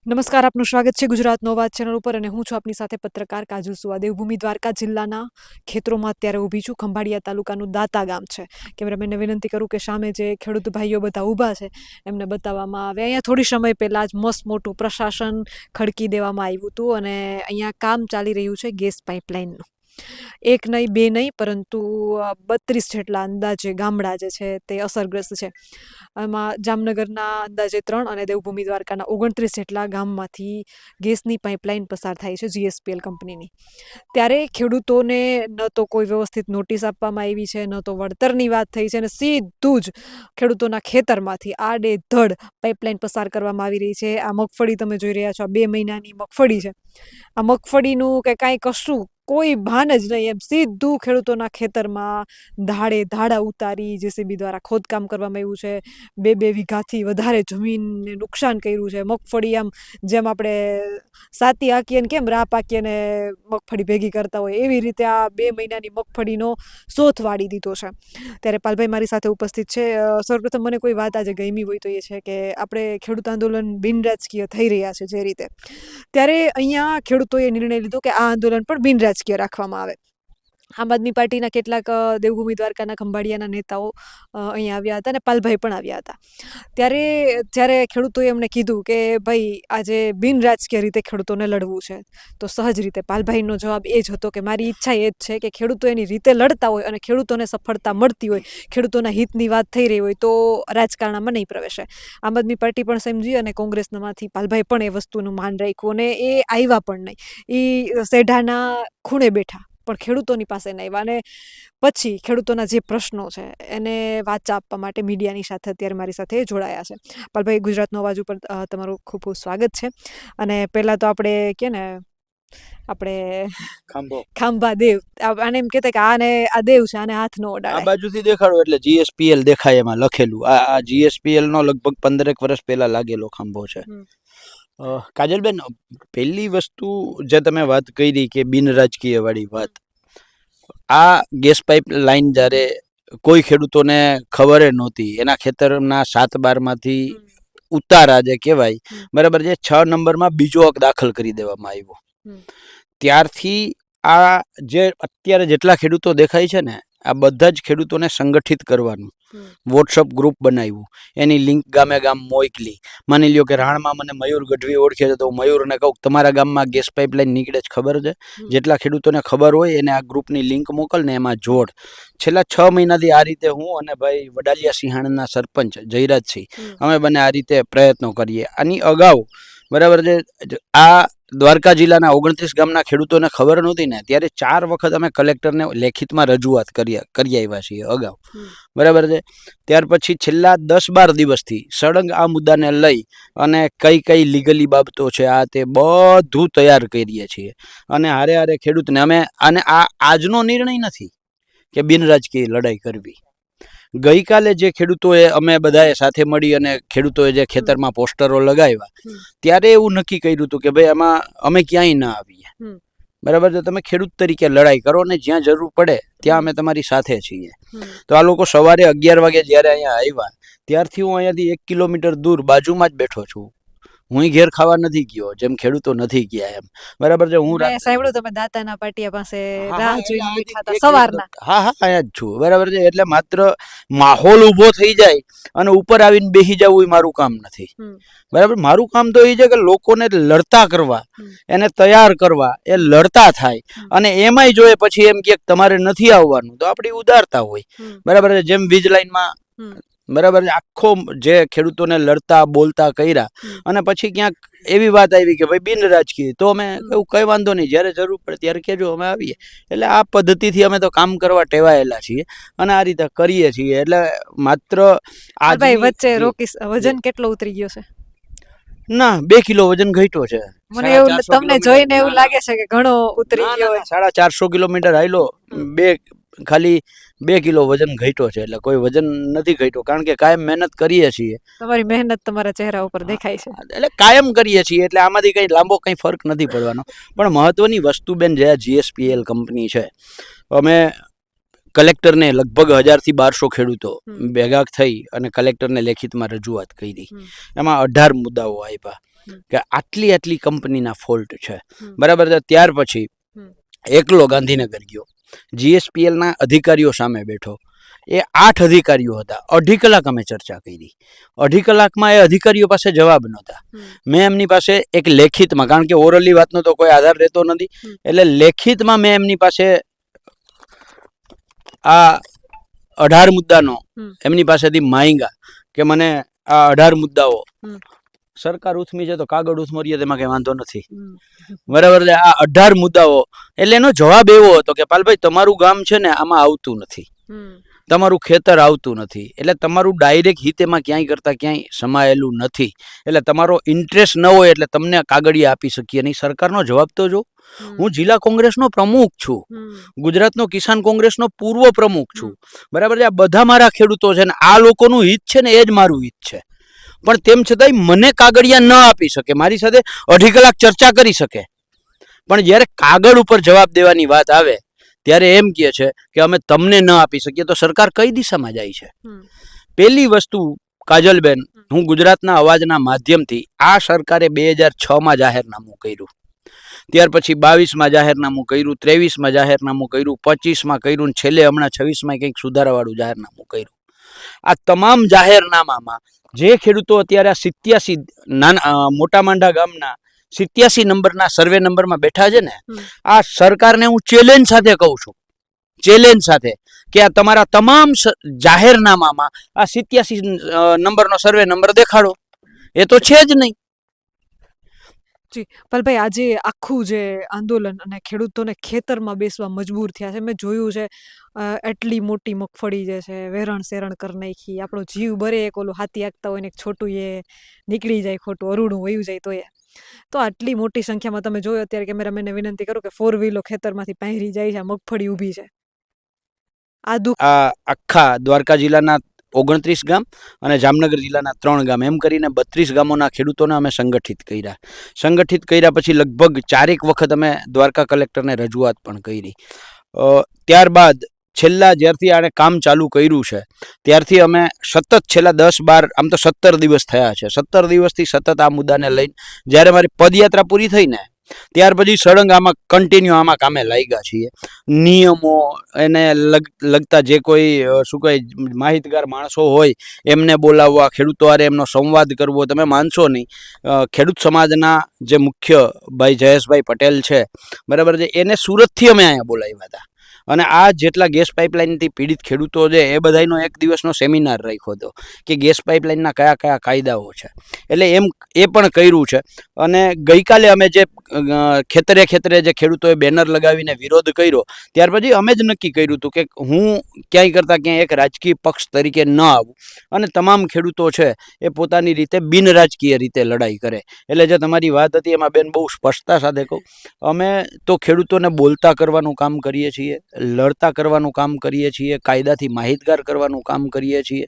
નમસ્કાર, આપનું સ્વાગત છે ગુજરાતનો અવાજ ચેનલ ઉપર અને હું છું આપની સાથે પત્રકાર કાજલ સુવા. દેવભૂમિ દ્વારકા જિલ્લાના ખેતરોમાં અત્યારે ઊભી છું. ખંભાળિયા તાલુકાનું દાતા ગામ છે. કેમેરામેનને વિનંતી કરું કે સામે જે ખેડૂત ભાઈઓ બધા ઊભા છે એમને બતાવવામાં આવે. અહીંયા થોડી સમય પહેલાં જ મસ્ત મોટું પ્રશાસન ખડકી દેવામાં આવ્યું હતું અને અહીંયા કામ ચાલી રહ્યું છે ગેસ પાઇપલાઇનનું. એક નહીં, બે નહીં, પરંતુ 32 જેટલા અંદાજે ગામડા જે છે તે અસરગ્રસ્ત છે. એમાં જામનગરના અંદાજે 3 અને દેવભૂમિ દ્વારકાના 29 જેટલા ગામમાંથી ગેસની પાઇપલાઇન પસાર થાય છે GSPL કંપનીની. ત્યારે ખેડૂતોને ન તો કોઈ વ્યવસ્થિત નોટિસ આપવામાં આવી છે, ન તો વળતરની વાત થઈ છે, અને સીધું જ ખેડૂતોના ખેતરમાંથી આડેધડ પાઇપલાઇન પસાર કરવામાં આવી રહી છે. આ મગફળી તમે જોઈ રહ્યા છો, આ 2 મહિનાની મગફળી છે. આ મગફળીનું કે કાંઈ કશું કોઈ ભાન જ નહીં, એમ સીધું ખેડૂતોના ખેતરમાં ધાડે ધાડા ઉતારી JCB દ્વારા ખોદકામ કરવામાં આવ્યું છે. 2 વીઘાથી વધારે જમીનને નુકસાન કર્યું છે. મગફળી આમ જેમ આપણે સાતી હાંકીએ ને કેમ રાપ હાંકીએ ને મગફળી ભેગી કરતા હોય એવી રીતે આ 2 મહિનાની મગફળીનો સોથ વાળી દીધો છે. ત્યારે પાલભાઈ મારી સાથે ઉપસ્થિત છે. સૌપ્રથમ મને કોઈ વાત આજે ગમી હોય તો એ છે કે આપણે ખેડૂત આંદોલન બિનરાજકીય થઈ રહ્યા છે જે રીતે, ત્યારે અહીંયા ખેડૂતોએ નિર્ણય લીધો કે આ આંદોલન પણ બિનરાજકીય રાખવામાં આવે. આમ આદમી પાર્ટીના કેટલાક દેવભૂમિ દ્વારકાના ખંભાળિયાના નેતાઓ અહીંયા આવ્યા હતા અને પાલભાઈ પણ આવ્યા હતા. જ્યારે ખેડૂતોએ એમને કીધું કે ભાઈ આજે બિનરાજકીય રીતે ખેડૂતોને લડવું છે, તો સહજ રીતે પાલભાઈનો જવાબ એ જ હતો કે મારી ઈચ્છા એ જ છે કે ખેડૂતો એની રીતે લડતા હોય અને ખેડૂતોને સફળતા મળતી હોય, ખેડૂતોના હિતની વાત થઈ રહી હોય તો રાજકારણમાં નહીં પ્રવેશે. આમ આદમી પાર્ટી પણ સમજી અને કોંગ્રેસમાંથી પાલભાઈ પણ એ વસ્તુનું માન રાખ્યું અને એ આવ્યા પણ નહીં. એ સેઢાના ખૂણે બેઠા પણ ખેડૂતોની પાસે નહીં આવ્યા અને પછી ખેડૂતોના જે પ્રશ્નો છે એને વાચા આપવા માટે મીડિયાની સાથે અત્યારે મારી સાથે જોડાયા છે. પાલભાઈ, ગુજરાતનો અવાજ ઉપર તમારું ખૂબ ખૂબ સ્વાગત છે. અને પહેલાં તો આપણે કે ને આપણે ખાંભા દેવ, આને એમ કહેતા કે આ દેવ છે, આને હાથ નો અડાડે. આ બાજુથી દેખાડો એટલે GSPL દેખાય એમાં લખેલું. આ GSPL નો લગભગ 15 વર્ષ પહેલા લાગેલો ખાંભો છે. કાજલબેન, પહેલી વસ્તુ જે તમે વાત કરી કે બિનરાજકીય વાળી વાત, આ ગેસ પાઇપ લાઈન જ્યારે કોઈ ખેડૂતોને ખબર નહોતી, એના ખેતરના 7/12માંથી ઉતારા જે કહેવાય, બરાબર છે, 6 નંબરમાં બીજો હક દાખલ કરી દેવામાં આવ્યો. ત્યારથી આ જે અત્યારે જેટલા ખેડૂતો દેખાય છે ને, આ બધા જ ખેડૂતોને સંગઠિત કરવાનું વોટ્સઅપ ગ્રુપ બનાવ્યું, એની લિંક ગામે ગામ મોકલી. માની લ્યો કે રાણમાં મને મયુર ગઢવી ઓળખે છે તો હું મયુરને કહું તમારા ગામમાં ગેસ પાઇપલાઇન નીકળે છે ખબર છે? જેટલા ખેડૂતોને ખબર હોય એને આ ગ્રુપની લિંક મોકલ ને એમાં જોડ. છેલ્લા 6 મહિનાથી આ રીતે હું અને ભાઈ વડાલિયા સિંહાણના સરપંચ જયરાજસિંહ અમે બંને આ રીતે પ્રયત્નો કરીએ. આની અગાઉ બરાબર છે, આ દ્વારકા જિલ્લાના 29 ગામના ખેડૂતોને ખબર નહોતી ને ત્યારે 4 વખત અમે કલેક્ટરને લેખિતમાં રજૂઆત કરી આવ્યા છીએ અગાઉ, બરાબર છે. ત્યાર પછી છેલ્લા 10-12 દિવસથી સળંગ આ મુદ્દાને લઈ અને કઈ લીગલી બાબતો છે આ તે બધું તૈયાર કરીએ છીએ. અને હારે હારે ખેડૂતને અમે અને આ આજનો નિર્ણય નથી કે બિનરાજકીય લડાઈ કરવી. ગઈકાલે જે ખેડૂતોએ અમે બધાએ સાથે મળી અને ખેડૂતોએ જે ખેતરમાં પોસ્ટરો લગાવ્યા ત્યારે એવું નક્કી કર્યું હતું કે ભાઈ આમાં અમે ક્યાંય ના આવીએ, બરાબર છે. તમે ખેડૂત તરીકે લડાઈ કરો અને જ્યાં જરૂર પડે ત્યાં અમે તમારી સાથે છીએ. તો આ લોકો સવારે 11 વાગે જ્યારે અહીંયા આવ્યા ત્યારથી હું અહીંયાથી 1 કિલોમીટર દૂર બાજુમાં જ બેઠો છું. હું ઘેર ખાવા નથી ગયો જેમ ખેડૂતો નથી ગયા એમ, બરાબર છે. હું સાંભળ્યું તમે દાતાના પાટિયા પાસે રાહ જોઈને બેઠા હતા સવારના. હા અહીંયા જ છું, બરાબર છે. એટલે માત્ર માહોલ ઊભો થઈ જાય અને ઉપર આવીને બેસી જવું એ મારું કામ નથી, બરાબર. મારું કામ તો એ છે કે લોકોને લડતા કરવા, એને તૈયાર કરવા, એ લડતા થાય. અને એમાંય જોઈએ પછી એમ કે તમારે નથી આવવાનું તો આપણી ઉદારતા હોય, બરાબર છે. જેમ વીજ લાઈનમાં, બરાબર છે, આખો જે ખેડૂતોને લડતા બોલતા કર્યા અને પછી ક્યાંક એવી વાત આવી કે ભાઈ બિનરાજકીય, તો અમે એવું કઈ વાંધો નહીં, જ્યારે જરૂર પડે ત્યારે કહેજો અમે આવીએ. એટલે આ પદ્ધતિથી અમે તો કામ કરવા ટેવાયેલા છીએ અને આ રીતે કરીએ છીએ. એટલે માત્ર આ ભાઈ વચ્ચે રોકીશ, વજન કેટલો ઉતરી ગયો છે? ના, 2 કિલો વજન ઘટ્યો છે. મને એવું તમને જોઈને એવું લાગે છે કે ઘણો ઉતરી ગયો. 450 કિલોમીટર હાલ્યો, ખાલી 2 કિલો વજન ઘટ્યો છે. એટલે કોઈ વજન નથી ઘટ્યો, કારણ કે કાયમ મહેનત કરીએ છીએ. તમારી મહેનત તમારા ચહેરા ઉપર દેખાય છે. એટલે કાયમ કરીએ છીએ એટલે આમાંથી કઈ લાંબો કઈ ફરક નથી પડવાનો. પણ મહત્વની વસ્તુ બેન, જે GSPL કંપની છે, અમે કલેક્ટરને લગભગ 1000 થી 1200 ખેડૂતો ભેગા થઈ અને કલેક્ટરને લેખિતમાં રજૂઆત કરી. એમાં 18 મુદ્દાઓ આપ્યા. કે આટલી આટલી કંપનીના ફોલ્ટ છે, હમ. બરાબર છે. ત્યાર પછી હમ. એકલો ગાંધીનગર ગયો, જીએસપીએલના અધિકારીઓ સામે બેઠો. એ 8 અધિકારીઓ હતા. 2.5 કલાક અમે ચર્ચા કરી. 2.5 કલાકમાં એ અધિકારીઓ પાસે જવાબ નહોતા. મેં એમની પાસે એક લેખિતમાં, કારણ કે ઓરલી વાતનો તો કોઈ આધાર રહેતો નથી, એટલે લેખિતમાં મેં એમની પાસે આ 18 મુદ્દાનો એમની પાસેથી માંગ્યા કે મને આ 18 મુદ્દાઓ, સરકાર ઉથમી છે તો કાગળ ઉથમો રહીએ તેમાં કંઈ વાંધો નથી, બરાબર છે. આ 18 મુદ્દાઓ, એટલે એનો જવાબ એવો હતો કે પાલભાઈ તમારું ગામ છે ને આમાં આવતું નથી, તમારું ખેતર આવતું નથી, એટલે તમારું ડાયરેક્ટ હિત એમાં ક્યાંય કરતાં ક્યાંય સમાયેલું નથી, એટલે તમારો ઇન્ટરેસ્ટ ન હોય એટલે તમને કાગળિયા આપી શકીએ નહીં. સરકારનો જવાબ તો જો, હું જિલ્લા કોંગ્રેસનો પ્રમુખ છું, ગુજરાતનો કિસાન કોંગ્રેસનો પૂર્વ પ્રમુખ છું, બરાબર છે. આ બધા મારા ખેડૂતો છે ને આ લોકોનું હિત છે ને એ જ મારું હિત છે, પણ તેમ છતાંય મને કાગળિયા ન આપી શકે, મારી સાથે 2.5 કલાક ચર્ચા કરી શકે, પણ જ્યારે કાગળ ઉપર જવાબ દેવાની વાત આવે ત્યારે એમ કહે છે કે અમે તમને ન આપી શકીએ. તો સરકાર કઈ દિશામાં જાય છે? પહેલી વસ્તુ કાજલબેન, હું ગુજરાતના અવાજના માધ્યમથી, આ સરકારે 2006માં જાહેરનામું કર્યું, ત્યાર પછી 22માં જાહેરનામું કર્યું, 23માં જાહેરનામું કર્યું, 25માં કર્યું, ને છેલ્લે હમણાં 26માં કંઈક સુધારાવાળું જાહેરનામું કર્યું. આ તમામ જાહેરનામામાં જે ખેડૂતો અત્યારે આ 87 મોટા માંડા ગામના 87 નંબરના સર્વે નંબરમાં બેઠા છે ને, આ સરકારને હું ચેલેન્જ સાથે કહું છું, ચેલેન્જ સાથે, કે આ તમારા તમામ જાહેરનામામાં આ 87 નંબરનો સર્વે નંબર દેખાડો. એ તો છે જ નહીં. જી પલભાઈ, આજે આખું જે આંદોલન અને ખેડૂતોને ખેતરમાં બેસવા મજબૂર થયા છે, મેં જોયું છે એટલી મોટી મગફળી જે છે વેરણ શેરણ કરી નાખી, આપણો જીવ બરે, એક ઓલું હાથી આગતા હોય ને એક છોટું એ નીકળી જાય, ખોટું અરૂડું વયું જાય, તો આટલી મોટી સંખ્યામાં તમે જોયો અત્યારે કેમેરામેનને વિનંતી કરું કે 4 વ્હીલો ખેતરમાંથી પહેરી જાય છે, મગફળી ઊભી છે. આ આખા દ્વારકા જિલ્લાના 29 ગામ અને જામનગર જિલ્લાના 3 ગામ, એમ કરીને 32 ગામોના ખેડૂતોને અમે સંગઠિત કર્યા પછી લગભગ 4 વખત અમે દ્વારકા કલેક્ટરને રજૂઆત પણ કરી. ત્યારબાદ છેલ્લા જ્યારથી આણે કામ ચાલુ કર્યું છે ત્યારથી અમે સતત છેલ્લા 10-12 આમ તો 17 દિવસ થયા છે, 17 દિવસથી સતત આ મુદ્દાને લઈને, જ્યારે મારી પદયાત્રા પૂરી થઈ ને ત્યાર પછી સળંગ આમાં કન્ટિન્યુ આમાં કામે લાગ્યા છીએ. નિયમો એને લગતા જે કોઈ શું કહે માહિતગાર માણસો હોય એમને બોલાવવા, ખેડૂતો હારે એમનો સંવાદ કરવો. તમે માનશો નહીં, ખેડૂત સમાજના જે મુખ્ય ભાઈ જયેશભાઈ પટેલ છે, બરાબર છે, એને સુરતથી અમે અહીંયા બોલાવ્યા હતા, અને આ જેટલા ગેસ પાઇપલાઇનથી પીડિત ખેડૂતો છે એ બધાનો એક દિવસનો સેમિનાર રાખ્યો હતો કે ગેસ પાઇપલાઇનના કયા કયા કાયદાઓ છે, એટલે એમ એ પણ કર્યું છે. અને ગઈકાલે અમે જે ખેતરે જે ખેડૂતોએ બેનર લગાવીને વિરોધ કર્યો, ત્યાર પછી અમે જ નક્કી કર્યું હતું કે હું ક્યાંય કરતાં ક્યાંય એક રાજકીય પક્ષ તરીકે ન આવું, અને તમામ ખેડૂતો છે એ પોતાની રીતે બિનરાજકીય રીતે લડાઈ કરે. એટલે જે તમારી વાત હતી એમાં બેન બહુ સ્પષ્ટતા સાથે કહું, અમે તો ખેડૂતોને બોલતા કરવાનું કામ કરીએ છીએ, લડતા કરવાનું કામ કરીએ છીએ, કાયદાથી માહિતગાર કરવાનું કામ કરીએ છીએ.